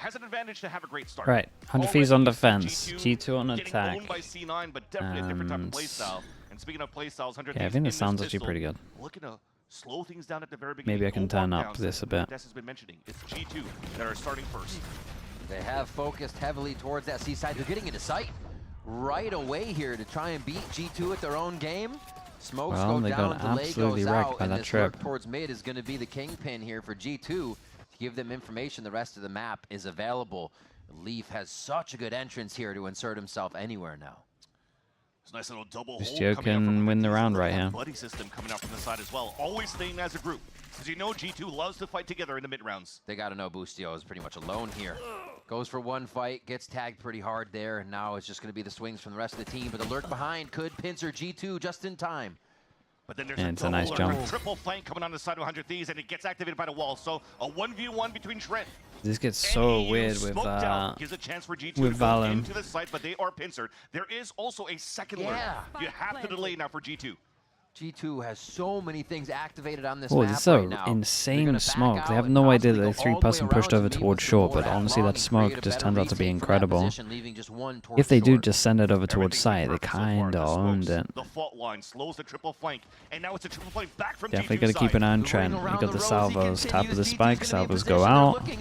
has an advantage to have a great start. Right, 100 Thieves on defense, G2, G2 on attack. Owned by C9, but definitely a different type of playstyle. And speaking of playstyles, 100 Yeah, I Thieves think in this sounds this actually pistol, pretty good. looking to slow things down at the very beginning. Maybe I can turn up this a bit. Des has been mentioning it's G2 that are starting first. They have focused heavily towards that C side. They're getting into sight right away here to try and beat G2 at their own game. Smokes go they down, got delay absolutely goes wrecked out, by and that this trip. lurk towards mid is going to be the kingpin here for G2 to give them information. The rest of the map is available. Leaf has such a good entrance here to insert himself anywhere now. It's a nice little double Bustio hold coming can win the round right here. Buddy system coming out from the side as well. Always staying as a group. Because you know G2 loves to fight together in the mid rounds. They got to know Bustio is pretty much alone here. Goes for one fight, gets tagged pretty hard there, and now it's just going to be the swings from the rest of the team. But the lurk behind could pincer G2 just in time. But then there's a nice jump. Triple flank coming on the side of 100 Thieves, and it gets activated by the wall. So a 1v1 between Trent. This gets so weird with gives a chance for G2 with to go Valum. into the site, but they are pincered. There is also a second lurk. You have to delay now for G2. G2 has so many things activated on this Oh, map this is a right now. insane smoke. They have no idea that the 3-person pushed over towards short, but honestly that smoke just turned out to be incredible. If they do just send it over towards site, they kind of owned it. The fault line slows the triple flank, and now it's a triple flank back from Definitely G2's got to keep an eye on side. Trent. You got the salvos, top of the spike, salvos go out. A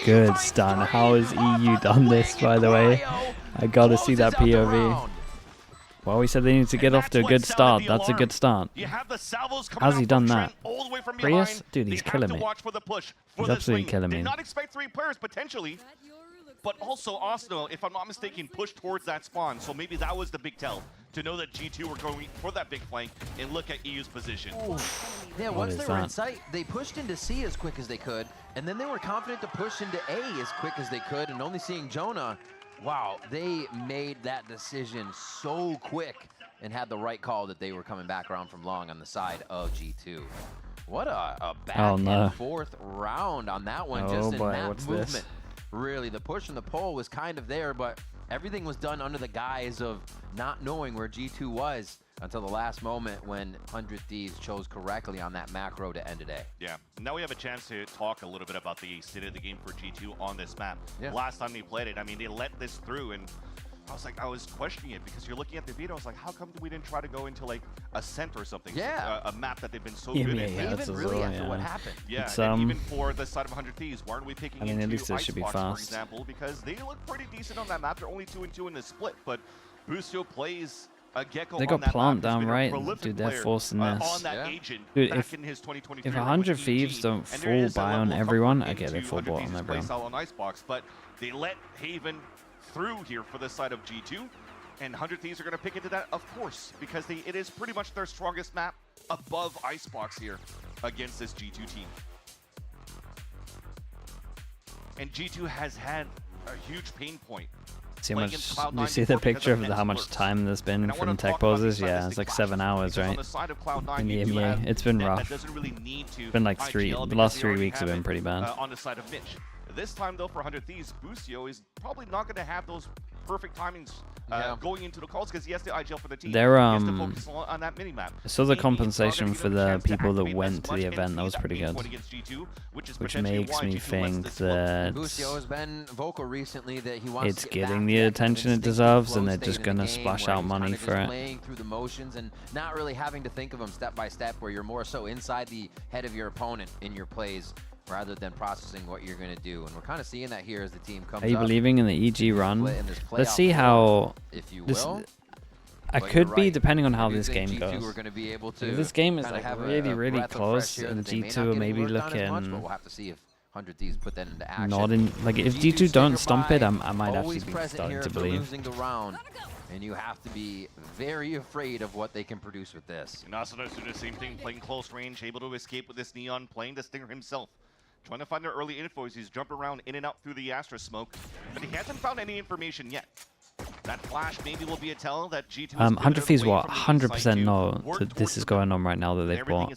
good stun. How has EU done this, by the way? I gotta see that POV. Well, we said they need to get off to a good start. That's a good start. How's he done that? Prius? Dude, he's killing me. He's absolutely killing me. Did not expect 3 players, potentially. But also, Osno, if I'm not mistaken, pushed towards that spawn. So maybe that was the big tell, to know that G2 were going for that big flank and look at EU's position. Yeah, once they were in sight, they pushed into C as quick as they could, and then they were confident to push into A as quick as they could, and only seeing Jonah, wow, they made that decision so quick and had the right call that they were coming back around from long on the side of G2. What a back and forth round on that one, just in that movement. This? Really, the push and the pull was kind of there, but everything was done under the guise of not knowing where G2 was until the last moment when 100 Thieves chose correctly on that macro to end today. Yeah, now we have a chance to talk a little bit about the state of the game for G2 on this map. Yeah. Last time they played it, I mean, they let this through, and I was questioning it because you're looking at the video. I was like, how come we didn't try to go into like Ascent or something? Yeah, a map that they've been so good at. Even really after what happened. Yeah, and even for the side of 100 Thieves, why aren't we picking into at least it should be Icebox, fast. for example? Because they look pretty decent on that map. They're only 2-2 in the split, but Bustio plays a Gecko. They got on that Plant map. down right. Dude, They're forcing this. On that agent Dude, back in his 2023 if 100 Thieves don't full buy on everyone, I get it, full buy on everyone. On Icebox, but they let Haven through here for the side of G2. And 100 Thieves are going to pick into that, of course, because it is pretty much their strongest map above Icebox here against this G2 team. And G2 has had a huge pain point. See how much, you see the picture of how much time there's been from tech pauses? Yeah, it's like 7 hours, right? In the EMEA. It's been rough. It's been like the last 3 weeks have been pretty bad. On the side of Mitch. This time, though, for 100 Thieves, Bustio is probably not going to have those perfect timings going into the calls because he has to IGL for the team. They're, he has to focus on that minimap. So the compensation for the people that went to the event, that was pretty good. Which makes me think that Bustio has been vocal recently that he wants it's to getting the attention it deserves, and they're just going to splash out money for it. Playing through the motions and not really having to think of them step by step, where you're more so inside the head of your opponent in your plays, rather than processing what you're going to do. And we're kind of seeing that here as the team comes up. Are you believing in the EG run? Let's see how I could be, depending on how this game goes. If this game is like really close, and G2 are maybe looking we'll have to see if 100 Thieves put that into action. not in, like if G2 don't stomp it, I might actually be starting to believe. And you have to be very afraid of what they can produce with this. And also does the same thing, playing close range, able to escape with this Neon, playing the Stinger himself. Trying to find their early info as he's jumping around in and out through the Astra smoke, but he hasn't found any information yet. That flash maybe will be a tell that G2 100 Thieves will 100% know that this is going on right now that they've bought.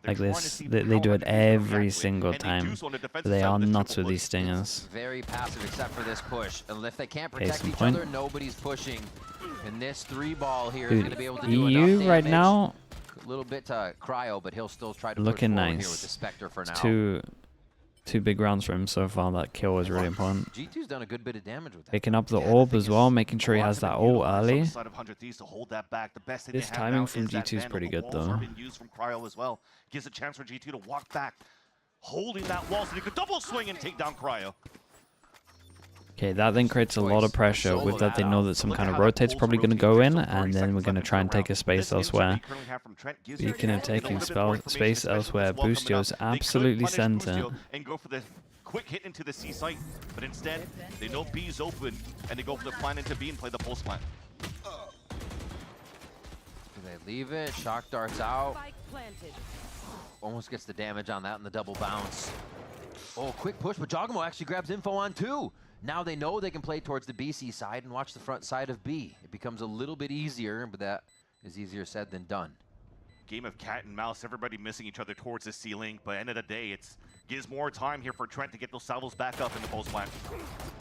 Like this, they do it every single time. They are nuts with these stingers. Very passive except for this push. And if they can't protect each other, nobody's pushing. And this 3-ball here is going to be able to do enough EU damage. right now, a little bit to Cryo, but he'll still try to looking push nice. here with the Spectre for now. 2 big rounds for him so far. That kill was really important. G2's done a good bit of damage with that. Picking up the orb as well, making sure he has that ult early. This timing from G2 is pretty good though. From Cryo as well. Gives a chance for G2 to walk back, holding that wall so he could double swing and take down Cryo. Okay, that then creates a lot of pressure. With that, they know that some kind of rotate's probably going to go in, and then we're going to try and take a space elsewhere. Beacon of taking space elsewhere. Boostio's absolutely sent it. And go for the quick hit into the C site, but instead they know B's open and they go for the plan into B and play the pulse plan. Do they leave it? Shock darts out. Almost gets the damage on that in the double bounce. Oh, quick push, but Jogamo actually grabs info on 2. Now they know they can play towards the BC side and watch the front side of B. It becomes a little bit easier, but that is easier said than done. Game of cat and mouse, everybody missing each other towards the ceiling, but end of the day, it gives more time here for Trent to get those salvos back up in the post plant.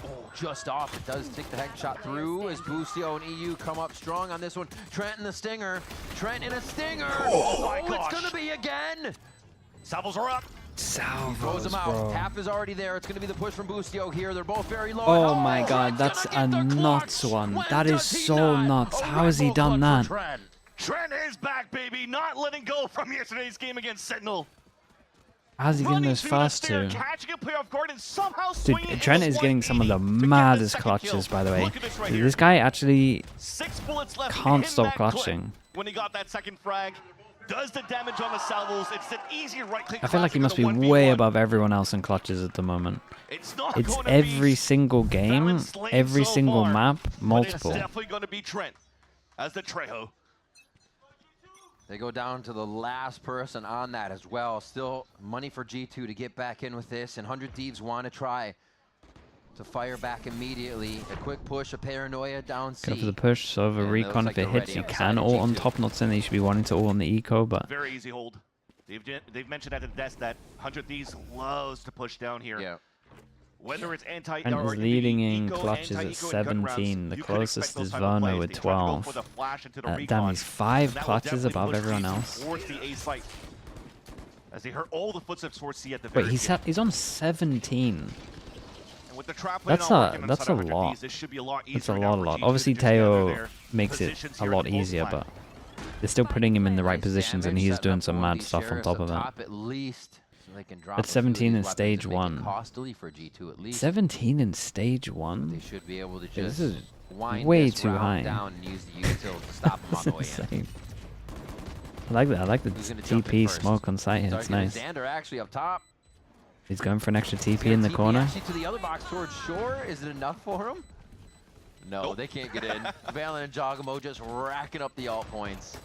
Oh, just off. It does take the headshot through as Boostio and EU come up strong on this one. Trent and the stinger. Trent in a stinger. Oh my gosh. It's gonna be again. Salvos are up. Salvos, Throws him out. bro. Half is already there. It's going to be the push from Boostio here. They're both very low. Oh my god, that's a nuts one. That is so nuts. How has he done that? Trent is back, baby. Not letting go from yesterday's game against Sentinel. How's he getting those first 2? Catching a player off guard and somehow Dude, Trent is getting some of the maddest clutches, by the way. Dude, this guy actually 6 bullets left can't stop that clip. clutching. When he got that second frag, does the damage on the salvos. It's an easy right-click. I feel like he must be way above everyone else in clutches at the moment. It's every single game, every single map, multiple. It's definitely going to be Trent as the Trejo. They go down to the last person on that as well. Still money for G2 to get back in with this, and 100 Thieves want to try to fire back immediately. A quick push, a paranoia down C. Go for the push, so over recon if it hits, you can ult on top. Not saying that you should be wanting to ult on the eco, but very easy hold. They've mentioned at the desk that 100 Thieves loves to push down here. Yeah. Whether it's anti Trent is leading in clutches at 17. The closest is Verno with 12. Damn, he's 5 clutches above everyone else. As they heard all the footsteps towards C at the Wait, he's on 17. With the trap that's a lot. That's a lot. Obviously, Teo makes it a lot easier, but they're still putting him in the right positions, and he's doing some mad stuff on top of it. That's 17 in stage 1. 17 in stage 1? They should be able to This just is wind way this too round high. down and use the util to stop them on the way in. Insane. I like that. I like the Who's gonna jump in TP first? smoke on sight here. It's nice. Xander actually up top. He's going for an extra TP Gonna in the TP corner. actually to the other box towards shore. Is it enough for him? No, Nope. they can't get in. Valen and Jogamo just racking up the ult points.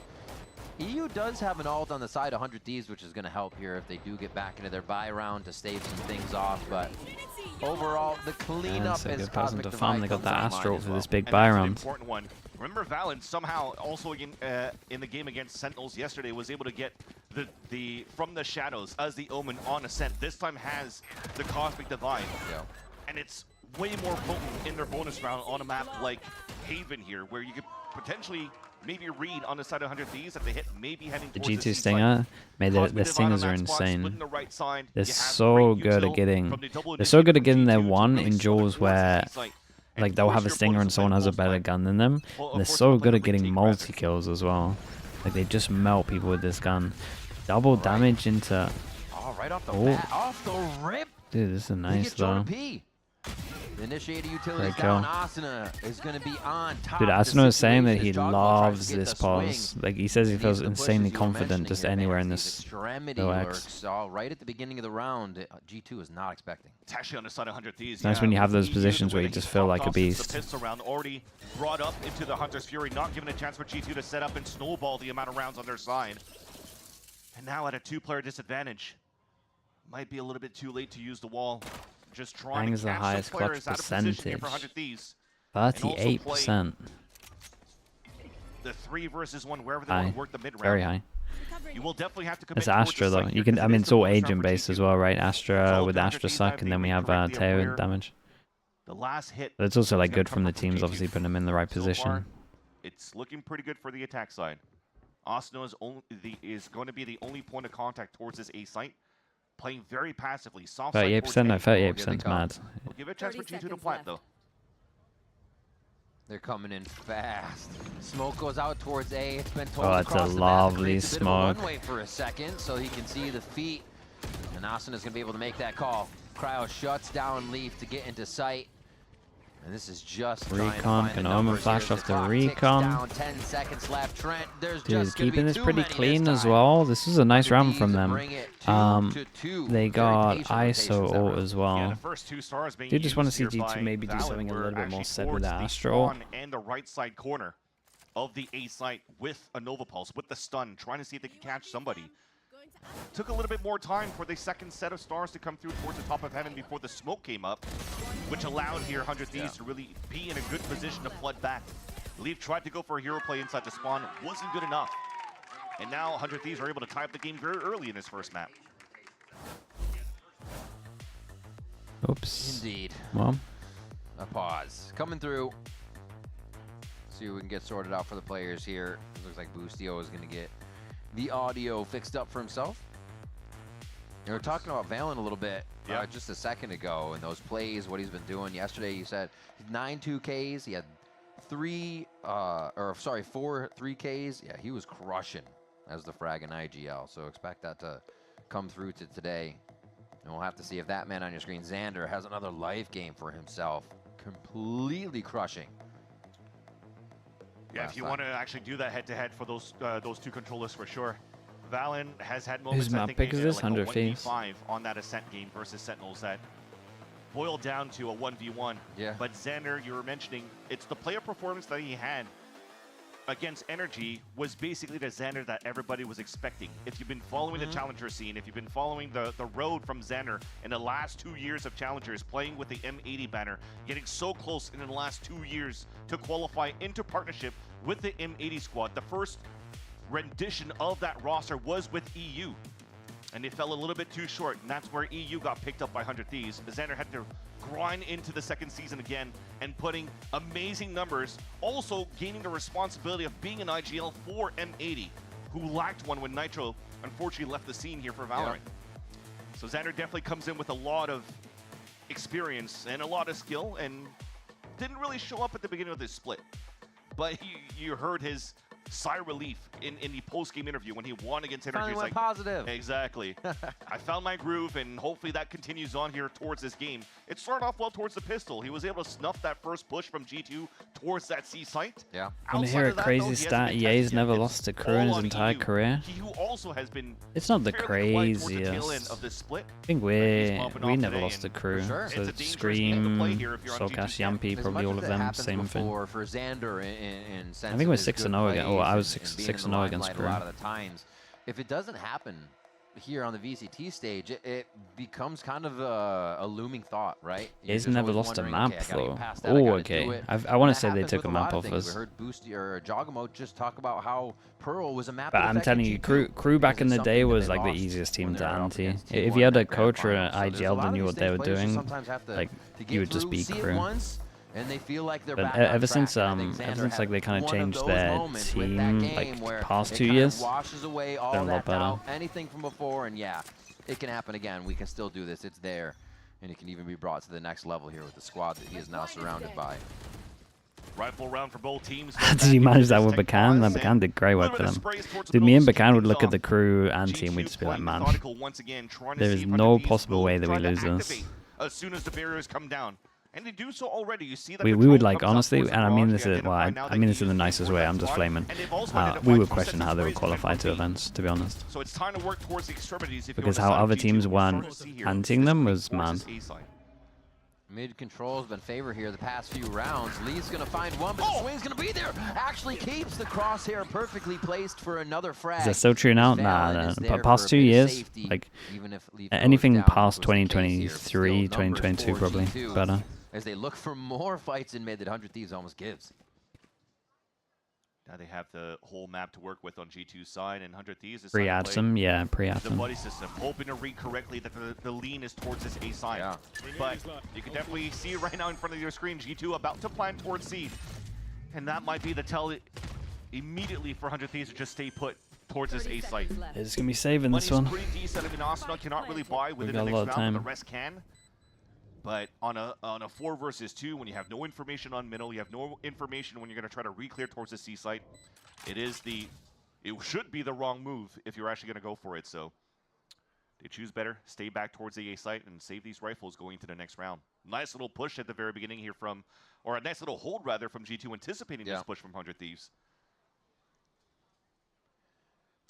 EU does have an ult on the side, 100 Thieves, which is going to help here if they do get back into their buy round to stave some things off. But overall, the cleanup That's a is good Cosmic person to farm. Divide They got that comes online Astral as for well. this big And buy that's an round. important one. Remember, Valen somehow also in the game against Sentinels yesterday was able to get the from the shadows as the Omen on Ascent. This time has the Cosmic Divide, Yeah. and it's way more potent in their bonus round on a map like Haven here, where you could potentially maybe read on the side of 100 Thieves that they hit maybe heading The towards G2 C Stinger, site. their stingers are insane. Splitting the right side. They're You have so great good util at getting. from the double They're so good at initiative getting from their G2 to one really in split duels towards where, C site and like, they'll force have a your stinger and opponents to someone play has a pulse better plan. gun than them. Well, They're force so them to good play at getting take multi rather. kills as well. Like they just melt people with this gun. Double damage into. Oh, right off the Oh. bat, off the rip. Dude, this is They nice get Jonah though. P. The initiated utilities Great down. kill. Asuna is going to be on top. Dude, of the Asuna is saying that situation he as Jogamo tries loves to get this the swing. pause. Like he says he And feels these are the pushes insanely you were confident mentioning just here, anywhere in Vance. this. These extremity OX. lurks, all right at the beginning of the round. G2 is not expecting. It's actually on the side of 100 Thieves. It's nice when you have those EU, positions the where way you that just he feel popped like a off since beast. The pistol round already brought up into the Hunter's Fury, not giving a chance for G2 to set up and snowball the amount of rounds on their side. And now at a 2-player disadvantage. Might be a little bit too late to use the wall. Just trying Bang's to the catch highest some players clutch out of position here for percentage. 100 Thieves. 38%. The 3 versus 1 wherever they High. want to work the mid round. Very high. You will definitely have to commit It's towards Astra the though. site You here, can. 'cause I it mean, is it's the all bonus round agent for based G2. as well, right? So Astra with the Astra 100 suck, and then we have Teo with damage. The last hit. But it's also like is gonna good come from the from teams, G2. obviously putting them in the right So far, position. it's looking pretty good for the attack side. Asuna is going to be the only point of contact towards this A site. playing very passively. Soft side 38%, no, towards A. 38% mad. We'll give it a chance for G2 to plant, though. They're coming in fast. Smoke goes out towards A. It's been told Oh, it's a across the map. lovely Creates a bit of a smoke. runway for a second, so he can see the feet. And Austin is going to be able to make that call. Cryo shuts down Leaf to get into sight. And this is just Recon can omen flash off the recon. Down, 10 seconds left. Trent, there's Dude, just gonna keeping be this too pretty many clean this as time. well. This is a nice round from them. Bring it 2-2. They Very got patient ISO rotations that ult round. as Yeah, well. the first 2 stars being Do just want to used see here G2 by maybe do Valin something a were little bit more actually set with towards the the Astro. spawn and the right side corner of the A site with a Nova Pulse, with the stun, trying to see if they could catch somebody. Took a little bit more time for the second set of stars to come through towards the top of heaven before the smoke came up, which allowed here 100 Thieves to really be in a good position to flood back. Leaf tried to go for a hero play inside the spawn, wasn't good enough. And now 100 Thieves are able to tie up the game very early in this first map. Oops. Indeed. Well, A pause. Coming through. See what we can get sorted out for the players here. It looks like Boostio is going to get the audio fixed up for himself. We were talking about Valin a little bit just a second ago, and those plays, what he's been doing. Yesterday, you said 9 2Ks. He had 4 3Ks. Yeah, he was crushing as the frag in IGL. So expect that to come through to today. And we'll have to see if that man on your screen, Xander, has another life game for himself. Completely crushing. Yeah, if you want to actually do that head-to-head for those 2 controllers for sure. Valin has had moments, Whose I map think, pick is this? like 100 a Thieves. 1v5 on that Ascent game versus Sentinels that boiled down to a 1v1. Yeah. But Xander, you were mentioning, it's the player performance that he had against Energy was basically the Xander that everybody was expecting. If you've been following the Challenger scene, if you've been following the road from Xander in the last 2 years of Challengers, playing with the M80 banner, getting so close in the last 2 years to qualify into partnership with the M80 squad. The first rendition of that roster was with EU, and they fell a little bit too short, and that's where EU got picked up by 100 Thieves. Xander had to grind into the second season again and putting amazing numbers, also gaining the responsibility of being an IGL for M80, who lacked one when Nitro unfortunately left the scene here for Valorant. So Xander definitely comes in with a lot of experience and a lot of skill, and didn't really show up at the beginning of this split. But you heard his sigh of relief in the post-game interview when he won against Energy. Finally He's went like, positive. exactly. I found my groove, and hopefully that continues on here towards this game. It started off well towards the pistol. He was able to snuff that first push from G2 towards that C site. Yeah. want to hear a crazy stat? EA's never lost a crew in his entire career. He who also has been It's not the fairly quiet towards the tail end craziest. of this split. I think we never lost a crew. sure. So It's a dangerous game to Scream, play here if you're on Soulcast, G2. Yampi, As probably much all as of it them, happened same thing. before for Xander in sense I think of we're his 6-0 good again. Oh, I was plays 6-0 and being in the against limelight Crew. a lot of the times. If it doesn't happen here on the VCT stage, it becomes kind of a looming thought, right? You're He's just never always lost a wondering, map okay, I gotta get though. past that, I Oh, gotta okay. do it. I want And to say that they happens took with a lot map of off things. us. We heard Boosty or Jogamo just talk about how Pearl was a map. But that I'm affected telling you, G2 crew back because in it's the something day that was they like the lost easiest team when to they were up anti. against If T1 you had in a that coach or grand an final. So there's a IGL lot that of knew these what they were stage players who doing, sometimes have to like get you would just through, beat see it crew. once, and they feel like they're But back on ever track. since And I think Xander ever since like had they kind of one changed those their moments with that team, game like where past it 2 kind of years, washes away they're all a lot that better. doubt, anything from before, and yeah, it can happen again. We can still do this. It's there, and it can even be brought to the next level here with the squad that he is now surrounded by. Rifle round for both teams. Did you manage that with Bacan? That Bacan did great work for them. Dude, me and Bacan would look at the crew anti and we'd just be like, man, there is no possible way that we lose this. As soon as the barriers come down. And they do so already. You see that We would like, honestly, and I mean this is, well, I mean this in the nicest way, I'm just flaming. We would question how they would qualify to events, to be honest. So it's time to work towards the extremities. Because how other teams weren't anting them was mad. Mid control's been favored here the past few rounds. Lee's gonna find one, but the swing's gonna be there. Actually keeps the crosshair perfectly placed for another frag. Is that still true now? Nah. Past 2 years, like anything past 2023, 2022 probably better. As they look for more fights in mid that 100 Thieves almost gives. Now they have the whole map to work with on G2's side, and 100 Thieves is Pre-Adsum, yeah, the pre-Adsum. buddy system, hoping to read correctly that the lean is towards this A side. Yeah. But you can definitely see right now in front of your screen, G2 about to plan towards C. And that might be the tell immediately for 100 Thieves to just stay put. towards this A site. They're just gonna be saving this Money's one. pretty decent. I mean, Arsenal cannot really buy within got the a next lot of round, but time. the rest can. But on a 4 versus 2, when you have no information on middle, you have no information when you're going to try to re-clear towards the C site, it should be the wrong move if you're actually going to go for it. So they choose better, stay back towards the A site, and save these rifles going to the next round. Nice little push at the very beginning here from, or a nice little hold rather from G2, anticipating this push from 100 Thieves.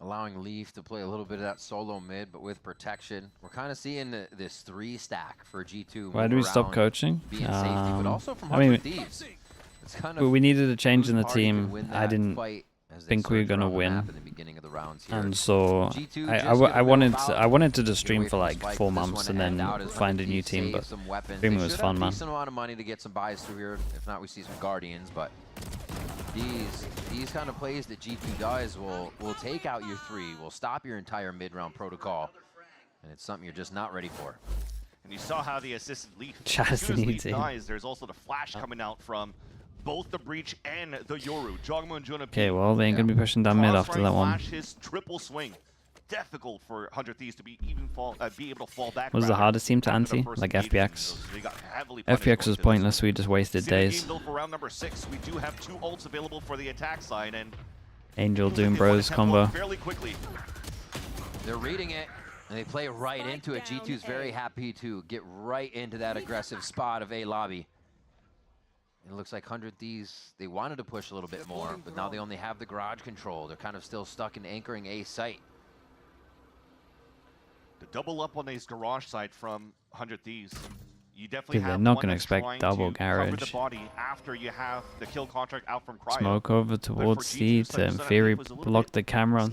Allowing Leaf to play a little bit of that solo mid, but with protection. We're kind of seeing this 3 stack for G2. Why do we stop coaching? Being safety, but also from I mean, Thieves. It's kind of we needed a change in the team. I didn't fight think we were gonna win, in the beginning of the rounds here. and so G2 I wanted to just Get stream away for from like spike 4 for this months one and to end then out as find a new 100 team, save but some weapons. streaming They was should fun, have man. a decent amount of money to get some buys through here. If not, we see some Guardians, but these kind of plays that G2 does will take out your 3, will stop your entire mid-round protocol, and it's something you're just not ready for. And you saw how the assisted Leaf, Chaz as soon as Leaf needs it. dies, there's also the flash coming out from both the Breach and the Yoru. Jogmo and Jonah. Okay, well they ain't gonna be pushing down mid after that one. Flash, his triple swing. Difficult for 100 Thieves to be able to fall back. Was the hardest team to after the anti? first Like engagement. FPX? They got heavily punished FPX was going to this. pointless. We just wasted See the game, days. though, for round number 6, we do have 2 ults available for the attack side, and Angel looks like Doom they wanna Bros tempo combo. fairly quickly. They're reading it, and they play right into it. G2's very happy to get right into that aggressive spot of A lobby. It looks like 100 Thieves, they wanted to push a little bit more, but now they only have the garage control. They're kind of still stuck in anchoring A site. The double up on his garage side from 100 Thieves. You definitely Dude, they're have not one gonna that's expect trying double to cover the garage. body after you have the kill contract out from Cryo. Smoke over towards C to in theory block the camera.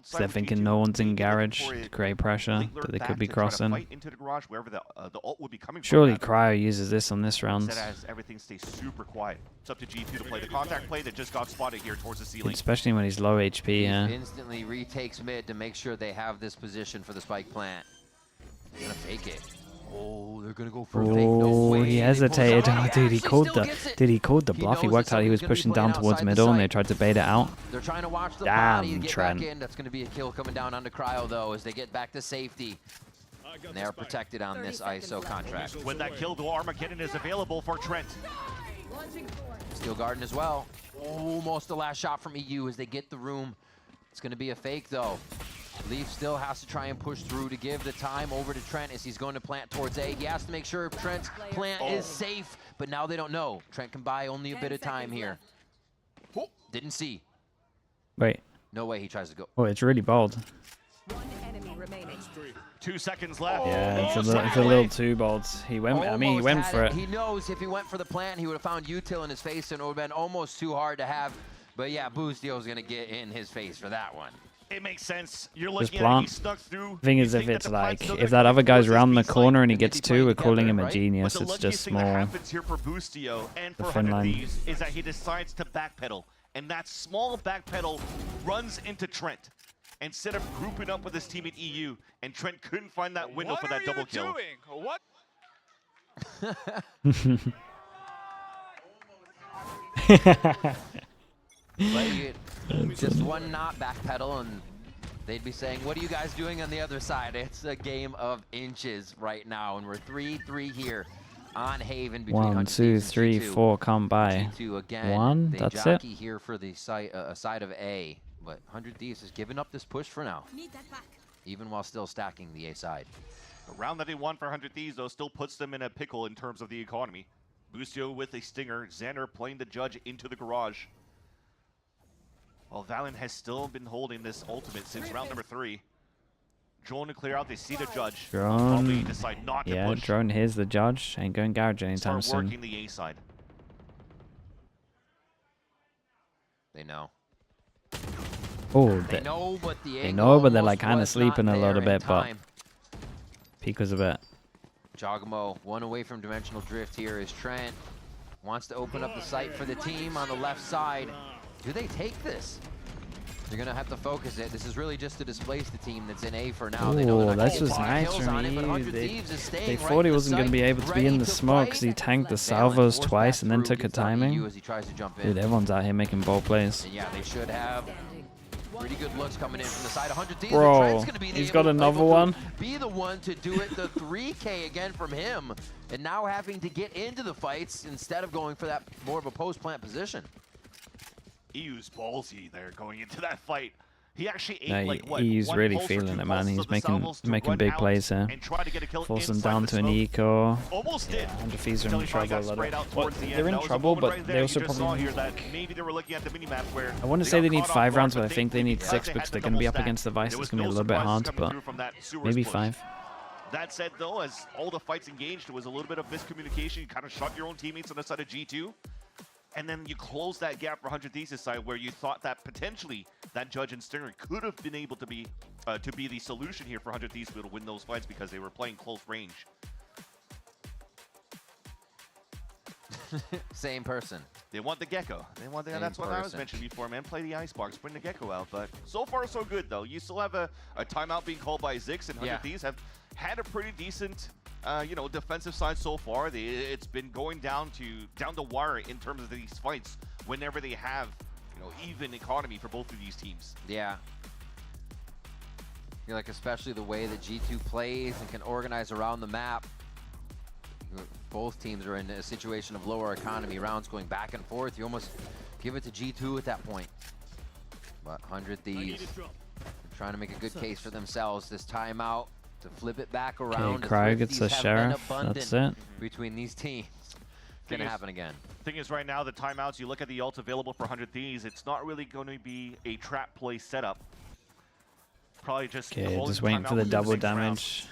So they're thinking no one's in garage to create pressure that they could be crossing. Into the garage wherever the ult would be coming Surely from. Cryo uses this on this round. Instead, as everything stays super quiet. It's up to G2 to play the contact play that just got spotted here towards the ceiling. Especially when he's low HP, yeah. Instantly retakes mid to make sure they have this position for the spike plant. They're gonna fake it. Oh, they're gonna go for a fake. No Oh, way. he They pull hesitated. it out. Oh, He dude, he actually called still the gets it. dude, he called the He bluff. He knows worked that out. He someone's was gonna be pushing playing down towards outside the middle, and they site. tried to bait it out. They're trying to watch the Damn, body to get Trent. back in. That's gonna be a kill coming down onto Cryo though, as they get back to safety. And they are protected on this ISO contract. When that kill, the Armageddon is available for Trent. Steel Garden as well. Almost the last shot from EU as they get the room. It's gonna be a fake though. Leaf still has to try and push through to give the time over to Trent as he's going to plant towards A. He has to make sure Trent's plant is safe, but now they don't know. Trent can buy only a bit of time here. Oh, didn't see. Wait. No way he tries to go. Oh, it's really bold. 1 enemy remaining. 2 seconds left. Yeah, it's Almost a little too bold. He went. I mean, he Almost went had for it. He knows if he went for the plant, he would have found util in his face, and it would have been almost too hard to have. But yeah, Boostio's going to get in his face for that one. It makes sense. You're Just looking at it, he plant. snuck through. Thing You is, if think that it's the plant's like, still if gonna that come other guy's towards around the his B corner and he They gets be playing 2, we're calling together, him a right? genius. But the It's luckiest just thing that small. happens here for Boostio and for The 100 Finland. Thieves is that he decides to backpedal. And that small backpedal runs into Trent. Instead of grouping up with his team at EU, and Trent couldn't find that window for that double kill. What? Just one knot backpedal, and they'd be saying, what are you guys doing on the other side? It's a game of inches right now, and we're 3-3 here on Haven between 1, 100 2, Thieves and 3, G2. 4, come by. G2 again. 1, They that's it. jockey here for the side of A, but 100 Thieves has given up this push for now, Need that back. even while still stacking the A side. The round that they won for 100 Thieves, though, still puts them in a pickle in terms of the economy. Boostio with a stinger, Xander playing the judge into the garage. While Valen has still been holding this ultimate since round number 3. Drone to clear out, they see the judge. Probably Drone. decide not to Yeah, push. drone. Here's the judge. Ain't going garage anytime Start soon. working the A side. They know. Oh, They know, but the they angle know, but they're like almost kind of was sleeping not a little there in bit, but time. peak was a bit. Jogamo, one away from dimensional drift here is Trent. Wants to open up the site for the team on the left side. Do they take this? They're going to have to focus it. This is really just to displace the team that's in A for now. They know Oh, they're not this getting was a lot of nice kills from on it, but you. 100 Thieves is staying They right thought he in the wasn't going to site, be able to be in ready the to smoke play. because he tanked the Valen salvos forced twice back and then through, took a gets out EU timing. as he tries to jump in. Dude, everyone's out here making bold plays. And yeah, they should have. Pretty good looks coming in from the side. 100 Thieves. Bro, Trent's gonna be he's able got another one. Be the one to do it. The 3K again from him, and now having to get into the fights instead of going for that more of a post plant position. EU's ballsy there going into that fight. He actually ate No, like what? EU's one really pulse or feeling two it, man. pulses He's of the making salvos to making run big out plays here. and try to get a kill Force them inside down the to an smoke. eco. Almost did. Yeah, 100 Thieves are Until in he trouble finally a got little sprayed bit. out Well, towards the end. they're in That was a trouble, moment but right there. they You also just saw probably. here that maybe they were looking at the minimap where I want to they say got they need caught off 5 guard, rounds, but I think they thankfully need because 6 they because had they're the going to be double up stack, against the Vice. there It's was going to be a no little bit surprises hard, coming but through from that Sewers maybe push. 5. That said, though, as all the fights engaged, it was a little bit of miscommunication. You kind of shot your own teammates on the side of G2. And then you close that gap for 100 Thesis side where you thought that potentially that Judge and Stinger could have been able to be the solution here for 100 Thesis to win those fights because they were playing close range. Same person. They want the Gecko. They want the, Same that's what I was person. mentioning before, man. Play the Icebox, bring the Gecko out. But so far, so good, though. You still have a timeout being called by Zix, and 100 Thieves have had a pretty decent defensive side so far. It's been going down the wire in terms of these fights whenever they have, even economy for both of these teams. Yeah. I feel like especially the way that G2 plays and can organize around the map. Both teams are in a situation of lower economy, rounds going back and forth. You almost give it to G2 at that point. But 100 Thieves trying to make a good case for themselves this timeout to flip it back around. Okay, Cry gets the Sheriff. That's it. Between these teams. It's going to happen again. Thing is, right now, the timeouts, you look at the ults available for 100 Thieves, it's not really going to be a trap play setup. Probably just just waiting for the double damage.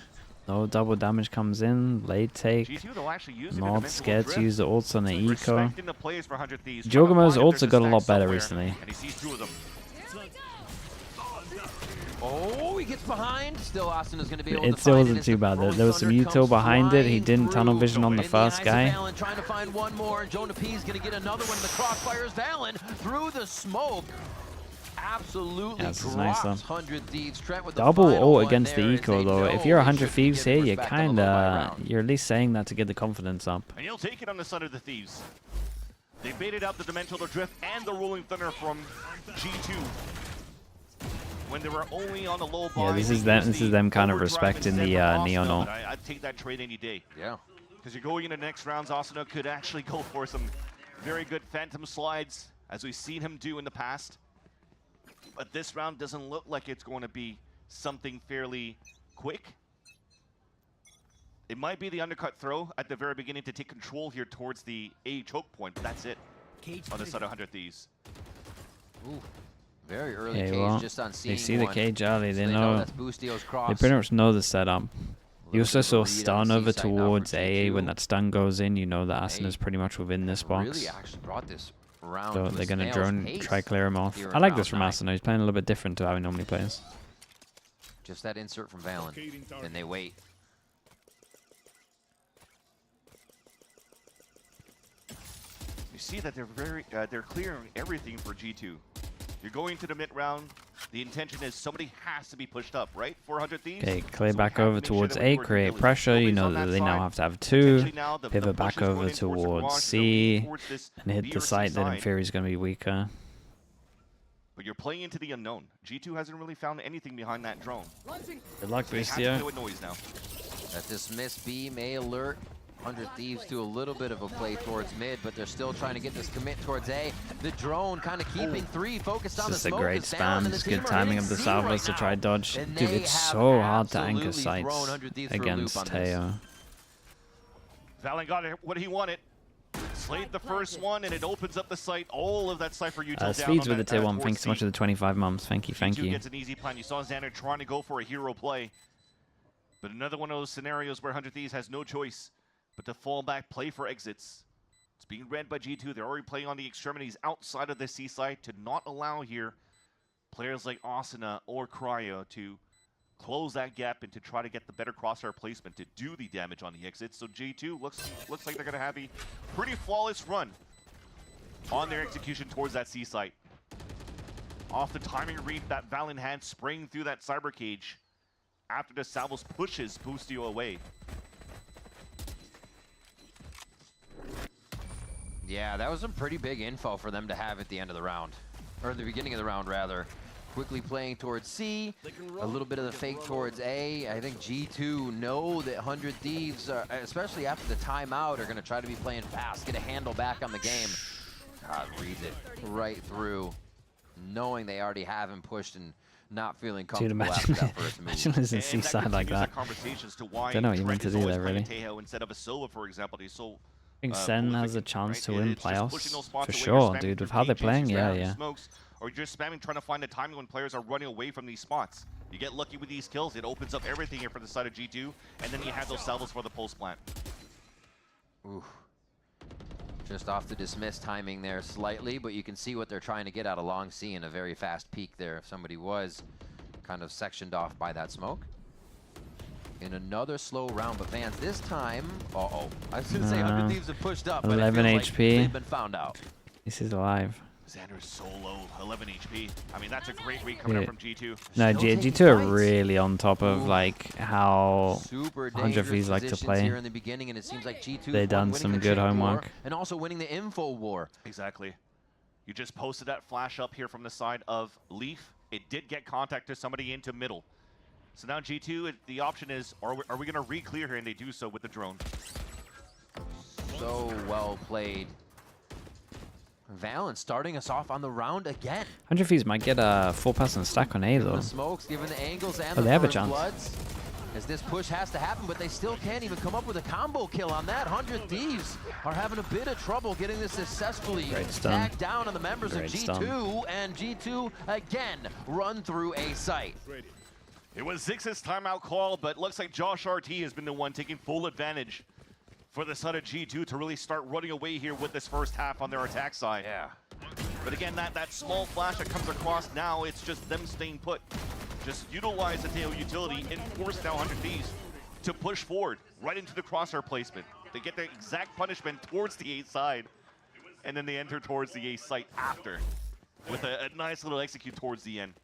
No double damage comes in, late take. G2, they'll actually use Not scared to use the ults on the eco. Respecting the plays for 100 Thieves. Jogamo's Trying to find if ults there's have got a lot stack better somewhere, recently. And he sees 2 of them. Oh, he gets behind. Still, Austin is going to be able to It still find wasn't as too the bad. Pro There was some Thunder util comes behind it. He flying didn't tunnel through. vision on the In first eyes of guy. Valen trying to find one more, and Jonah P is going to get another one in the crossfires. Valen through the smoke. Absolutely Yeah, this is nice, drops though. 100 Thieves. Trent with the Double final ult one against the there as eco they though. know If you're they 100 should be Thieves here, getting you're respect on the low round. you're at least saying that to get the confidence up. And you'll take it on the side of the Thieves. They baited out the Dimensional Drift and the Rolling Thunder from G2. When they were only on the low bar. Yeah, this is them kind of respecting the Neon ult. I'd take that trade any day. Yeah. Because you're going into next rounds, Asuna could actually go for some very good Phantom slides, as we've seen him do in the past. But this round doesn't look like it's going to be something fairly quick. It might be the undercut throw at the very beginning to take control here towards the A choke point, but that's it on the side of 100 Thieves. Ooh. Very early Okay, cage well, just on seeing they see the one. cage early. So They know. that's Boostio's cross. They pretty much know the setup. You also saw read on stun the over C side now for towards A. When G2. that stun goes in, you know that Asuna's pretty much within this box. Really actually brought this round So to a they're going to snail's drone, pace try clear him off. here I in like round this from 9. Asuna. He's playing a little bit different to how he normally plays. Just that insert from Valen. Then they wait. You see that they're clearing everything for G2. You're going to the mid round. The intention is somebody has to be pushed up, right? 400 Thieves. Okay, clear So we back have to over make sure towards that we A, work create diligently. pressure. You Nobody's know on that that they now side. have to have 2. Potentially now the Pivot push back is going over in towards towards Garage, C so towards this and hit B the or C site that in side. theory is going to be weaker. But you're playing into the unknown. G2 hasn't really found anything behind that drone. Good luck, They have to Boostio. do it noise now. That dismiss B may alert 100 Thieves to a little bit of a play towards mid, but they're still trying to get this commit towards A. The drone kind of keeping 3 focused on the It's just a smoke. great is down, spam. and the It's team good are timing hitting of the C salvos to right try now. dodge. And Dude, they it's have so hard to anchor absolutely sites thrown 100 Thieves for a loop against on this. Teo. Valen got what he wanted. Slayed the first one, and it opens up the site. All of that Cypher util down Speeds on with the that, tier 1. towards Thanks so much C. for the 25 mums. Thank you, thank G2 you. gets an easy plan. You saw Xander trying to go for a hero play. But another one of those scenarios where 100 Thieves has no choice but to fall back, play for exits. It's being read by G2. They're already playing on the extremities outside of the C side to not allow here players like Asuna or Cryo to close that gap and to try to get the better crosshair placement to do the damage on the exits. So G2 looks like they're going to have a pretty flawless run on their execution towards that C site. Off the timing read that Valen had, spraying through that cyber cage after the Salvos pushes Boostio away. Yeah, that was some pretty big info for them to have at the end of the round. Or the beginning of the round, rather. quickly playing towards C, a little bit of the fake towards A. I think G2 know that 100 Thieves, especially after the timeout, are going to try to be playing fast, get a handle back on the game. God, reads it right through, knowing they already have him pushed and not feeling comfortable after that first move. Imagine losing C-side like that. Don't know what you meant to do there, really. Instead of a solo, for example, he's so I think Sen has a chance to win playoffs for sure, dude. With how they're playing, yeah. Or you're just spamming, trying to find a timing when players are running away from these spots. You get lucky with these kills, it opens up everything here for the side of G2, and then you have those salvos for the pulse plant. Ooh. Just off the dismiss timing there slightly, but you can see what they're trying to get out of long C in a very fast peak there. If somebody was kind of sectioned off by that smoke. In another slow round, but Vans this time, I was gonna say 100 Thieves have pushed up, but 11 it feels HP. like they've been found out. This is alive. Xander's so low, 11 HP. I mean, that's a great read coming up from G2. No, G2 are really on top of like how Super 100 Thieves like to play. Here in the beginning, and it seems like G2 They've done some good homework. And also winning the info war. Exactly. You just posted that flash up here from the side of Leaf. It did get contact to somebody into middle. So now G2, the option is, are we going to re-clear here? And they do so with the drone. So well played. Valen starting us off on the round again. 100 Thieves might get a 4-person stack on A though. The smokes, given the angles and Oh, the they have a first chance. bloods. As this push has to happen, but they still can't even come up with a combo kill on that. 100 Thieves are having a bit of trouble getting this successfully tagged down on the members of G2, and G2 again run through a site. It was Zix's timeout call, but looks like Josh RT has been the one taking full advantage for the side of G2 to really start running away here with this first half on their attack side. Yeah. But again, that small flash that comes across now, it's just them staying put. Just utilize the tail utility and force now 100 Thieves to push forward right into the crosshair placement. They get the exact punishment towards the A side, and then they enter towards the A site after with a nice little execute towards the end.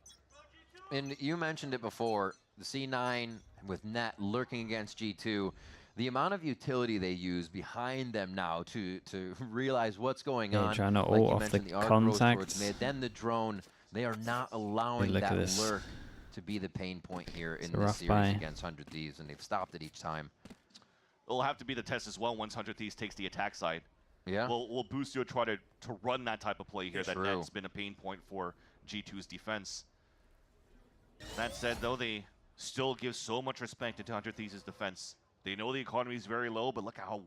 And you mentioned it before, the C9 with Net lurking against G2, the amount of utility they use behind them now to realize what's going on. Trying to like you ult off mentioned, the arc goes towards contacts. mid, then the drone, they are not allowing Look at that this. lurk to be the pain point here in It's a this rough series buy. against 100 Thieves, and they've stopped it each time. It'll have to be the test as well once 100 Thieves takes the attack side. Yeah. We'll boost you, try to run that type of play here. True. That's been a pain point for G2's defense. That said, though, they still give so much respect to 100 Thieves' defense. They know the economy is very low, but look how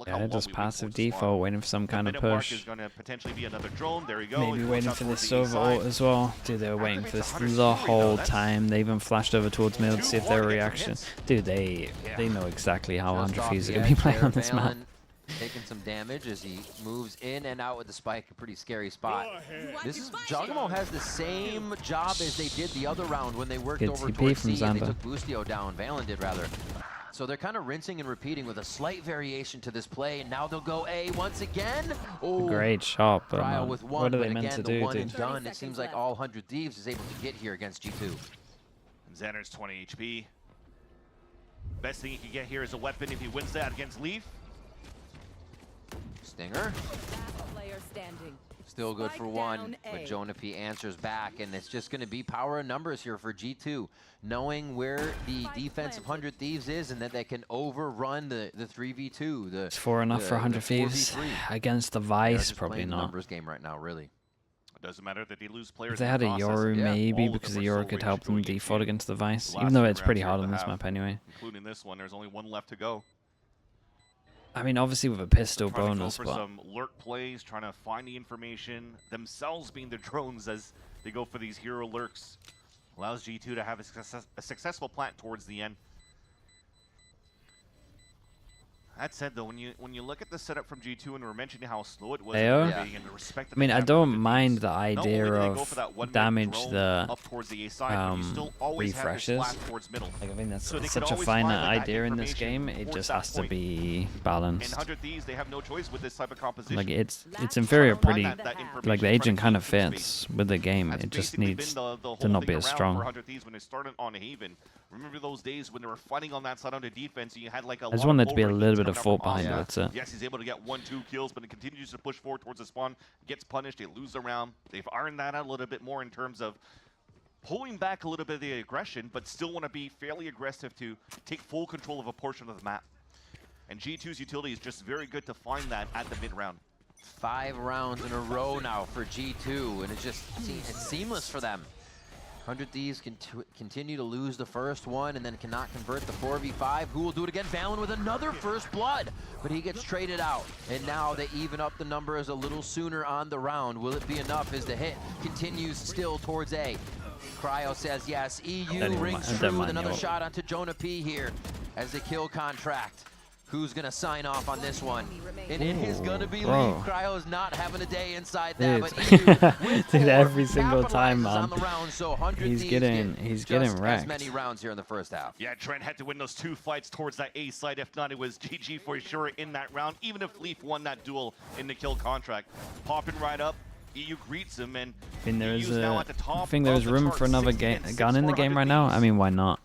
Yeah, just long we passive wait for it to default, spawn. waiting for some kind of The minute mark push. is going to potentially be another drone. There you go. Maybe It waiting goes for out this towards the silver east ult side. as well. Dude, they were waiting for this Activates the 100 whole That's- time. They even flashed over towards middle to see if they were Two reaction. hits. Dude, they know exactly how Just 100 off Thieves the are going to be edge playing there, on this map. Valen taking some damage as he moves in and out with the spike, a pretty scary spot. This is Jugamo has the same job as they did the other round when they worked Good over TP towards from C and they Xander. took Boostio down. Valen did rather. So they're kind of rinsing and repeating with a slight variation to this play, and now they'll go A once again. Oh, Great shot, but trial man, with one, what are they but meant again, to the do, one dude? and done. It seems like all 100 Thieves is able to get here against G2. And Xander's 20 HP. Best thing he can get here is a weapon if he wins that against Leaf. Stinger. Last player standing. Still good for Spike one, down but A. Jonah P answers back, and it's just going to be power and numbers here for G2, knowing where the Spike defense of planted. 100 Thieves is and that they can overrun the 3v2. It's 4 enough for 100 Thieves 4v3. against the They're Vice, just probably playing the not. numbers game right now, really. It doesn't matter that they lose players. If they in had the a process. Yoru, Yeah, maybe, all of because them the are Yoru so could rich help them doing default HP. against the Vice, The even last though few it's pretty rounds hard here on to this have, map anyway. Including this one, there's only one left to go. I mean, obviously with a pistol Trying to go bonus, for but some lurk plays, trying to find the information, themselves being the drones as they go for these hero lurks. Allows G2 to have a successful plant towards the end. That said, though, when you look at the setup from G2 and we're mentioning how slow it was, They are? and the respect that I mean, they I have don't for mind these, the not only idea do they go for that of one-minute damage drone the up towards the A side, but you still always have refreshes. this blast towards middle. Like, I think that's So they such can a always finite find that idea in this information game. It towards just that has to point. be And balanced. 100 Thieves, they have no choice with this type of composition. Like it's Last inferior round pretty. on the half. Like the information agent kind of trying to keep fits with the game. That's It just basically needs been the whole to not thing be as around strong. for 100 Thieves when they started on Haven. Remember those days when they were fighting on that side on the defense and you had like a I just lot want of there to be a overheats little bit coming of out fault from behind it. Oscar. That's it. Yes, he's able to get 1-2 kills, but he continues to push forward towards the spawn, gets punished, they lose the round. They've ironed that out a little bit more in terms of pulling back a little bit of the aggression, but still want to be fairly aggressive to take full control of a portion of the map. And G2's utility is just very good to find that at the mid-round. 5 rounds in a row now for G2, and it's seamless for them. 100 Thieves continue to lose the first one and then cannot convert the 4v5. Who will do it again? Valen with another first blood, but he gets traded out. And now they even up the numbers a little sooner on the round. Will it be enough as the hit continues still towards A? Cryo says yes. EU rings true with another shot onto Jonah P here as the kill contract. Who's gonna sign off on this one? And it is gonna be Lee. Cryo is not having a day inside that, but dude, every single time, man. Round, so he's getting wrecked. As many rounds here in the first half. Yeah, Trent had to win those 2 fights towards that A side. If not, it was GG for sure in that round. Even if Leaf won that duel in the kill contract, popping right up. EU greets him, and I think there's room for another gun in the game right now. I mean, why not?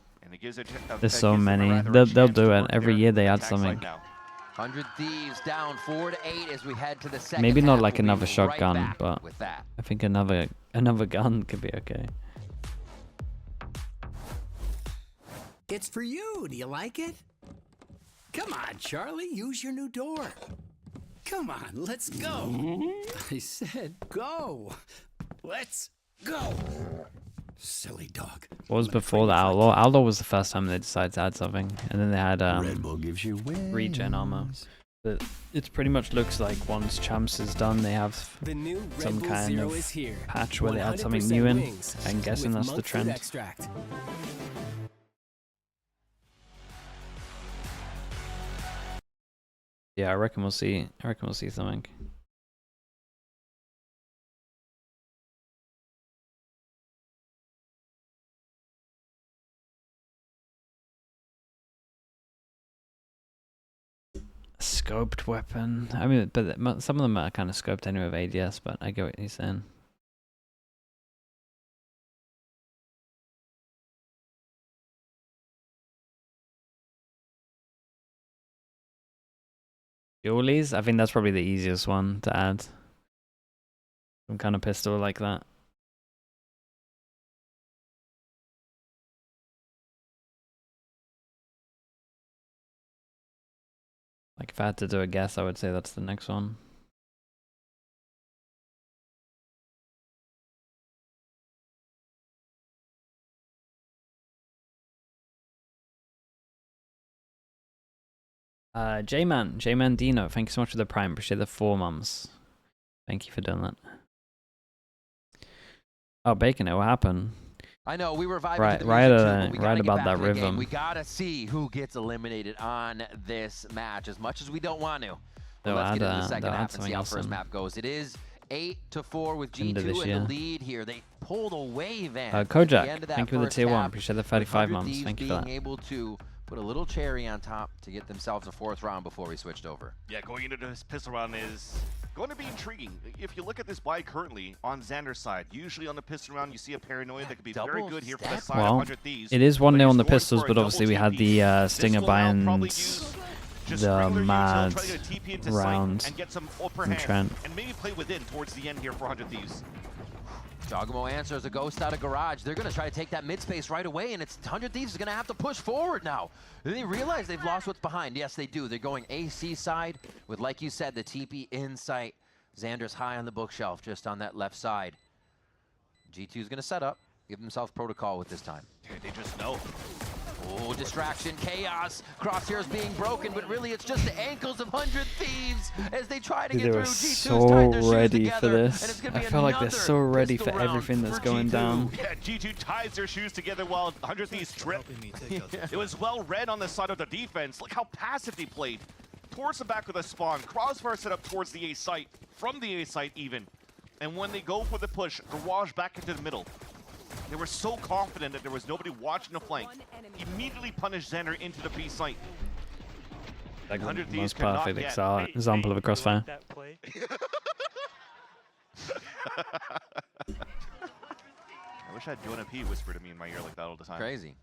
There's so many. They'll do it. Every year they add something. 100 Thieves down 4-8 as we head to the second. Maybe not like we'll another shotgun, but I think another gun could be okay. It's for you. Do you like it? Come on, Charlie. Use your new door. Come on, let's go. I said go. Let's go. Silly dog. What was before the Outlaw? Outlaw was the first time they decided to add something, and then they had Red Bull gives you regen armor. But it pretty much looks like once Champs is done, they have some kind of patch where they add something new in. I'm guessing that's the trend. Extract. Yeah, I reckon we'll see something. Scoped weapon. I mean, but some of them are kind of scoped anyway with ADS, but I get what you're saying. Dualies? I think that's probably the easiest one to add. Some kind of pistol like that. Like if I had to do a guess, I would say that's the next one. J-Man Dino, thank you so much for the Prime. Appreciate the 4 months. Thank you for doing that. Oh, Bacon, what happened? I know, we were vibing right about that rhythm. We gotta see who gets eliminated on this match, as much as we don't want to. But let's get into the second half and see how first map goes. It is 8-4 with G2 in the lead here. They pulled away Van. Kojak, thank you for the tier 1. Appreciate the 35 months. Thank you for that. Being able to put a little cherry on top to get themselves a 4th round before we switched over. Yeah, going into this pistol round is going to be intriguing. If you look at this buy currently on Xander's side, usually on the pistol round you see a paranoia that could be very good here for the side of 100 Thieves. It is 1-0 on the pistols, but obviously we had the Stinger binds, the mad rounds from Trent. And maybe play within towards the end here for 100 Thieves. Jogamo answers a ghost out of garage. They're going to try to take that mid space right away, and it's 100 Thieves is going to have to push forward now. They realize they've lost what's behind. Yes, they do. They're going AC side with, like you said, the TP in sight. Xander's high on the bookshelf, just on that left side. G2 is going to set up, give themselves protocol with this time. Yeah, they just know. Oh, distraction, chaos. Crosshairs being broken, but really it's just the ankles of 100 Thieves as they try to get through. G2's so ready for this. I feel like they're so ready for everything that's going down. Yeah, G2 ties their shoes together while 100 Thieves trip. It was well read on the side of the defense. Look how passive they played. Towards the back of the spawn. Crossfire set up towards the A site, from the A site even. And when they go for the push, Garage back into the middle. They were so confident that there was nobody watching the flank. Immediately punished Xander into the B site. Like the most perfect example of a crossfire. I wish I had Jonah P whisper to me in my ear like that all the time. Crazy.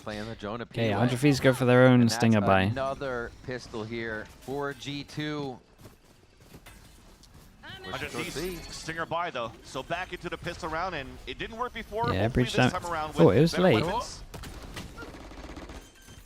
Playing the Jonah P. Okay, 100 Thieves go for their own Stinger buy. Another pistol here for G2. Stinger by though, so back into the pistol round, and it didn't work before. Yeah, Hopefully breach this time. time around Oh, with it was better late. weapons.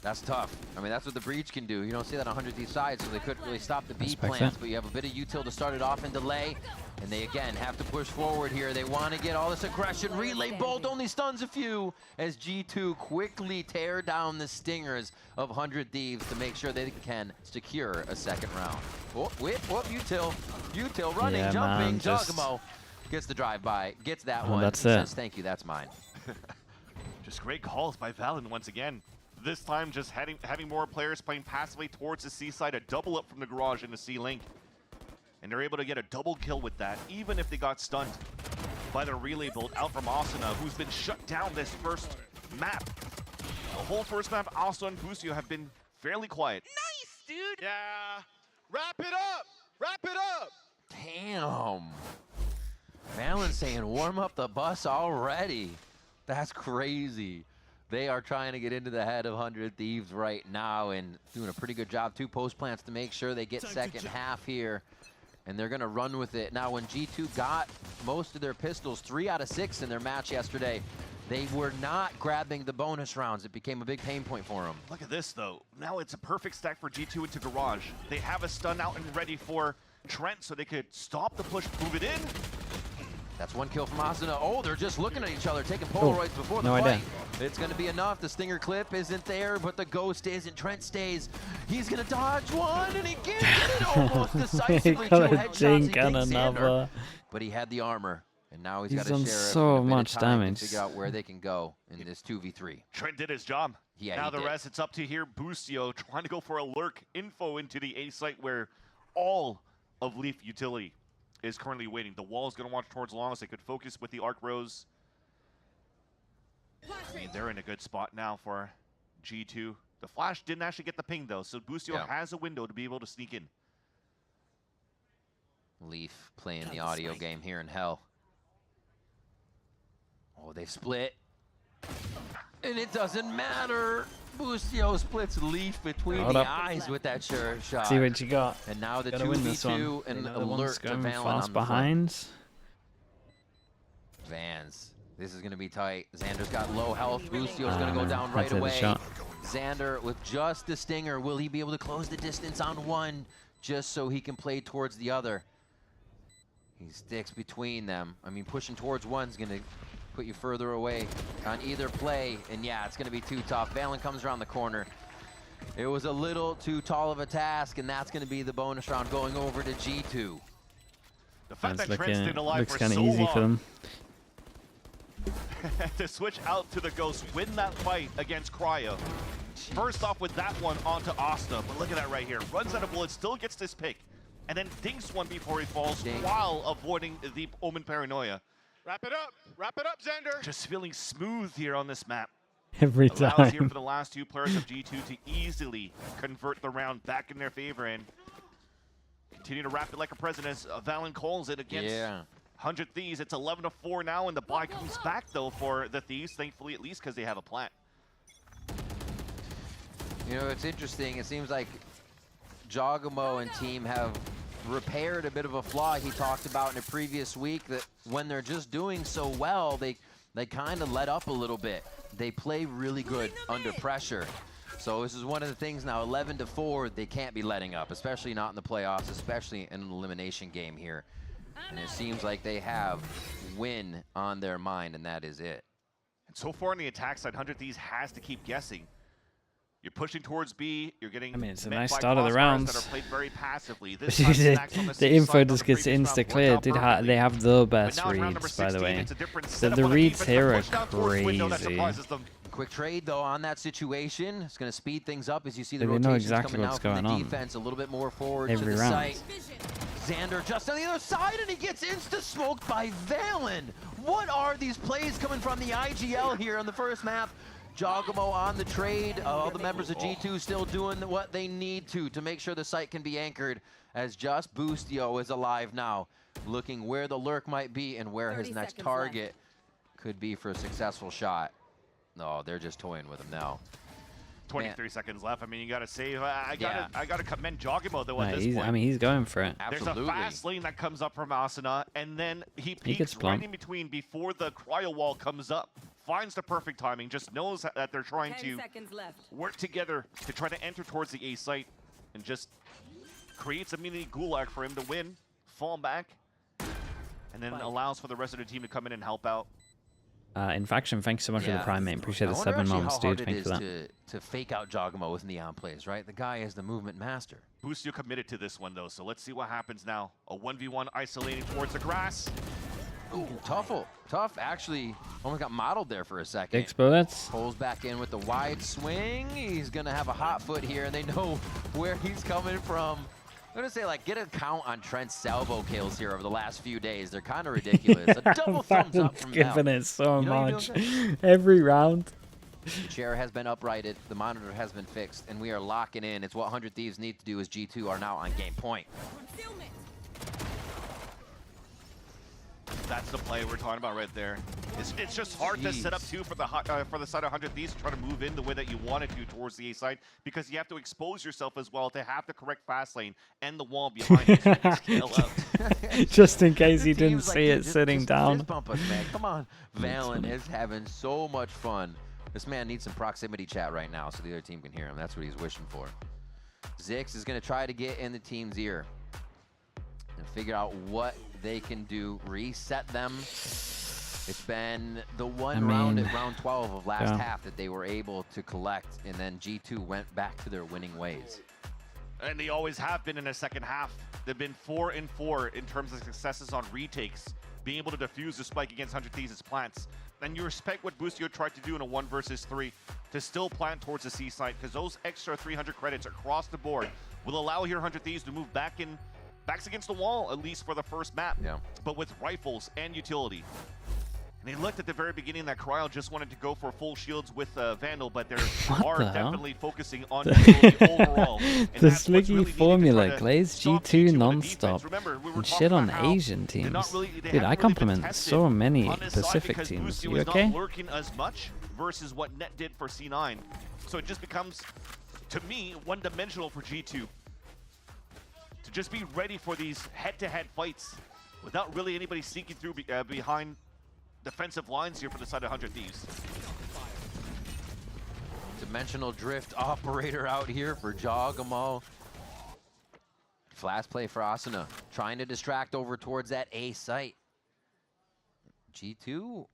That's tough. I mean, that's what the breach can do. You don't see that on 100 Thieves side, so they couldn't really stop the B Respect plants, that. but you have a bit of util to start it off and delay, and they again have to push forward here. They want to get all this aggression. Relay bolt only stuns a few as G2 quickly tear down the stingers of 100 Thieves to make sure they can secure a second round. Whoop, whip, whoop, util running, Yeah, jumping, man, just- Giacomo gets the drive-by, gets that Oh, one. that's He it. says, thank you, that's mine. Just great calls by Valen once again. This time just having more players playing passively towards the C side, a double up from the garage into C link. And they're able to get a double kill with that, even if they got stunned by the relay bolt out from Asuna, who's been shut down this first map. The whole first map, Asuna and Busio have been fairly quiet. Nice, dude. Yeah. Wrap it up. Wrap it up. Damn. Valen saying warm up the bus already. That's crazy. They are trying to get into the head of 100 Thieves right now and doing a pretty good job. 2 post plants to make sure they get second half here. And they're going to run with it. Now, when G2 got most of their pistols, 3 out of 6 in their match yesterday, they were not grabbing the bonus rounds. It became a big pain point for them. Look at this, though. Now it's a perfect stack for G2 into Garage. They have a stun out and ready for Trent so they could stop the push, move it in. That's 1 kill from Asuna. Oh, they're just looking at each other, taking Polaroids before the no fight. idea. It's going to be enough. The stinger clip isn't there, but the ghost isn't. Trent stays. He's going to dodge one, and he can't get it almost decisively. 2 got a headshots. He dink takes and Xander, another. but he had the armor, and now he's got He's to done share so a bit much of time damage. to figure out where they can go in this 2v3. Trent did his job. Yeah, now he the did. rest, it's up to here. Busio trying to go for a lurk info into the A site where all of Leaf utility is currently waiting. The wall is going to watch towards long as they could focus with the Arc Rose. I mean, they're in a good spot now for G2. The flash didn't actually get the ping, though, so Busio has a window to be able to sneak in. Leaf playing the audio game here in hell. Oh, they split. And it doesn't matter. Busio splits Leaf between Hold the up. eyes with that sure shot. See what you got. And now the Gotta win this 2v2 one. and The other one's alert to going Valen on fast the front. behind. Vans. This is going to be tight. Xander's got low health. Busio's going to go down Had right to hit the away. shot. Xander with just the stinger. Will he be able to close the distance on one just so he can play towards the other? He sticks between them. I mean, pushing towards one's going to put you further away on either play. And yeah, it's going to be too tough. Valen comes around the corner. It was a little too tall of a task, and that's going to be the bonus round going over to G2. The fact That's that Trent stayed looking, alive looks for kind of so easy long for them. to switch out to the Ghost, win that fight against Cryo. First off with that one onto Asta, but look at that right here. Runs out of bullets, still gets this pick, and then dinks one before he falls while avoiding the Omen Paranoia. Wrap it up, Xander. Just feeling smooth here on this map. Every Allows here time. for the last 2 players of G2 to easily convert the round back in their favor and continue to wrap it like a president as Valen calls it against 100 Thieves. It's 11-4 now, and the buy comes back, though, for the Thieves, thankfully, at least because they have a plant. You know, it's interesting. It seems like Giacomo and team have repaired a bit of a flaw he talked about in a previous week, that when they're just doing so well, they kind of let up a little bit. They play really good under pressure. So this is one of the things now, 11-4, they can't be letting up, especially not in the playoffs, especially in an elimination game here. And it seems like they have win on their mind, and that is it. And so far on the attack side, 100 Thieves has to keep guessing. You're pushing towards B, you're getting it's a met nice by start of the crossfires rounds. that are played very passively. This time, Snacks on the C info side on just the gets previous round insta worked cleared. out They have the But best now in round number reads, by the 16, way. it's a different The setup on reads defense, here the are push down towards window that crazy. surprises them. Quick trade, though, on that situation. It's going to speed things up as you see the They know rotations exactly coming what's out from going the on. defense a little bit more forward Every to the round. site. Xander just on the other side, and he gets insta-smoked by Valen. What are these plays coming from the IGL here on the first map? Giacomo on the trade. All the members of G2 still doing what they need to make sure the site can be anchored, as just Busio is alive now, looking where the lurk might be and where his 30 next seconds target could be for a successful shot. No, they're just toying with him now. 23 seconds left. I mean, you gotta save. I gotta commend Jogimo though at this he's, point. I mean, he's going for it. Absolutely. There's a fast lane that comes up from Asuna, and then he peeks gets right plumped. in between before the cryo wall comes up. Finds the perfect timing, just knows that they're trying 10 to seconds left. work together to try to enter towards the A site, and just creates a mini gulag for him to win, fall back, and then allows for the rest of the team to come in and help out. Infaction, thanks so much for the prime, mate. Appreciate the 7 months, dude. Thank you for that. To fake out Jogamo with neon plays, right? The guy is the movement master. Boostio committed to this one though, so let's see what happens now. A 1v1 isolating towards the grass. Ooh, tough actually almost got modeled there for a second. 6 bullets. Pulls back in with the wide swing. He's gonna have a hot foot here, and they know where he's coming from. I'm gonna say, like, get a count on Trent's salvo kills here over the last few days. They're kind of ridiculous. A double thumbs up from giving Val. it so You know what you're much doing, every round. The chair has been uprighted, the monitor has been fixed, and we are locking in. It's what 100 Thieves need to do as G2 are now on game point. Concealment. That's the play we're talking about right there. It's just hard to set up too for the side of 100 Thieves to try to move in the way that you want to towards the A side, because you have to expose yourself as well to have the correct fast lane and the wall behind you so you can scale up. Just in case you The didn't team's like, see dude, it just sitting down. Fist bump us, man. Come on. Valen is having so much fun. This man needs some proximity chat right now so the other team can hear him. That's what he's wishing for. Zix is going to try to get in the team's ear and figure out what they can do, reset them. It's been the one round at round 12 of last half that they were able to collect, and then G2 went back to their winning ways. And they always have been in the second half. They've been 4-4 in terms of successes on retakes, being able to defuse the spike against 100 Thieves' plants. And you respect what Boostio tried to do in a 1 versus 3 to still plant towards the C site, because those extra 300 credits across the board will allow here 100 Thieves to move backs against the wall, at least for the first map, but with rifles and utility. And they looked at the very beginning that Cryo just wanted to go for full shields with Vandal, but they are definitely focusing on utility overall. The Sliggy formula, Glaze G2 non-stop, and shit on Asian teams. Dude, I compliment so many Pacific teams. You okay? Not lurking as much versus what Net did for C9. So it just becomes, to me, one-dimensional for G2. To just be ready for these head-to-head fights without really anybody sneaking through behind defensive lines here for the side of 100 Thieves. Dimensional drift operator out here for Jogamo. Flash play for Asuna, trying to distract over towards that A site. G2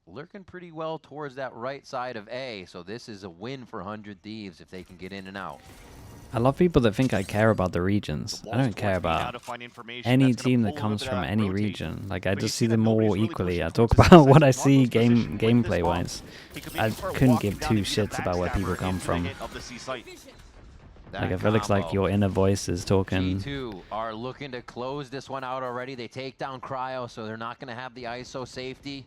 lurking pretty well towards that right side of A, so this is a win for 100 Thieves if they can get in and out. I love people that think I care about the regions. I don't care about any team that comes from any region. Like, I just see them all equally. I talk about what I see gameplay-wise. I couldn't give two shits about where people come from. Like, I feel like your inner voice is talking. G2 are looking to close this one out already. They take down Cryo, so they're not going to have the ISO safety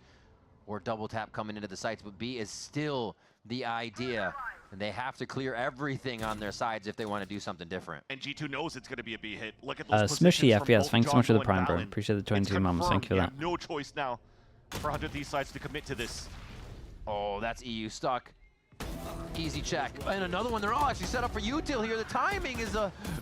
or double tap coming into the sites, but B is still the idea. And they have to clear everything on their sides if they want to do something different. And G2 knows it's going to be a B hit. Look at those Smushy positions from FPS, both thanks so much for the Jogamo prime, and bro. Valen. Appreciate the 22 It's months. Thank you for confirmed. that. You have no choice now for 100 Thieves sides to commit to this. Oh, that's EU stuck. Easy check. And another one. They're all actually set up for util here. The timing is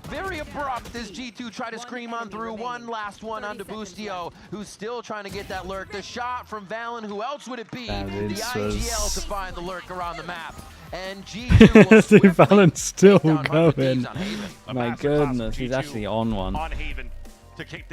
very abrupt as G2 try to scream on through. One last one onto Boostio, who's still trying to get that lurk. The shot from Valen. Who else would it be? The IGL to find the lurk around the map. And G2 will Dude, Valen's still take down 100 going. Thieves on Haven. My goodness, he's actually on one. On Haven to kick